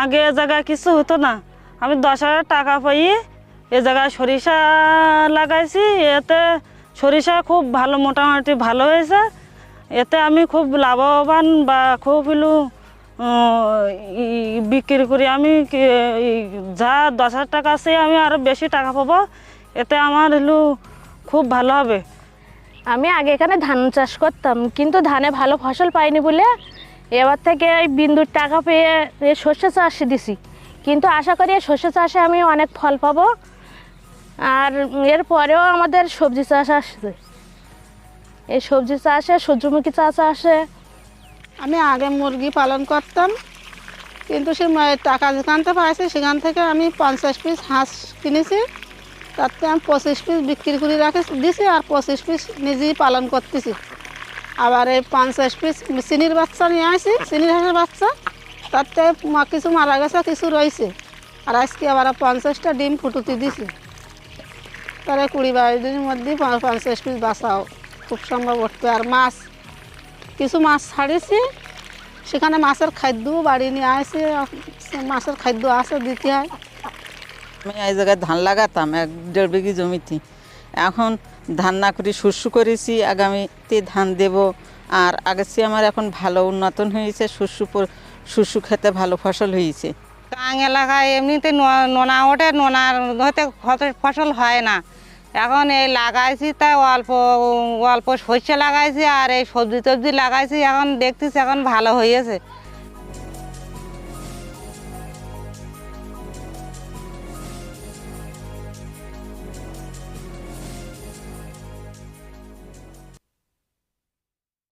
আগে এ জায়গায় কিছু হতো না, আমি 10,000 টাকা পাই এ জায়গায় সরিষা লাগাইছি, এতে সরিষা খুব ভালো, মোটামুটি ভালো হয়েছে। এতে আমি খুব লাভবান বা খুব বিক্রি করি। আমি যা 10,000 টাকা আছে আমি আরও বেশি টাকা পাবো, এতে আমার খুব ভালো হবে। আমি আগে এখানে ধান চাষ করতাম, কিন্তু ধানে ভালো ফসল পাইনি বলে এবার থেকে এই বিন্দুর টাকা পেয়ে সর্ষে চাষ দিছি, কিন্তু আশা করি সর্ষে চাষে আমি অনেক ফল পাবো। আর এরপরেও আমাদের সবজি চাষ আসছে, এই সবজি চাষে সূর্যমুখী চাষ আসে। আমি আগে মুরগি পালন করতাম, কিন্তু সে টাকা যেখানতে পাইছি সেখান থেকে আমি 50 পিস হাঁস কিনেছি, তাতে আমি 25 পিস বিক্রি করে দিছি, আর 25 পিস নিজেই পালন করতেছি। আবার এই 50 পিস চিনির বাচ্চা নিয়ে আসি, চিনির হাঁসের বাচ্চা, তাতে কিছু মারা গেছে, কিছু রয়েছে। আর আজকে আবার 50টা ডিম ফুটুতে দিছি, তাহলে 20-22 দিনের মধ্যে 50 পিস বাঁচাও খুব সম্ভব উঠবে। আর মাছ, কিছু মাছ ছাড়িয়েছি, সেখানে মাছের খাদ্যও বাড়ি নিয়ে আসি, মাছের খাদ্য আছে দিতে হয়। আমি এই জায়গায় ধান লাগাতাম 1-1.5 বিঘি জমিতে, এখন ধান না করে শস্য করেছি, আগামীতে ধান দেব। আর আগের চেয়ে আমার এখন ভালো উন্নতন হয়েছে, শস্য খেতে ভালো ফসল হয়েছে। টাং এলাকায় এমনিতে নোনা ওঠে, নোনার হতে ফসল হয় না। এখন এই লাগাইছি, তাই অল্প অল্প সর্ষে লাগাইছি আর এই সবজি টবজি লাগাইছি, এখন দেখতেছি এখন ভালো হয়েছে।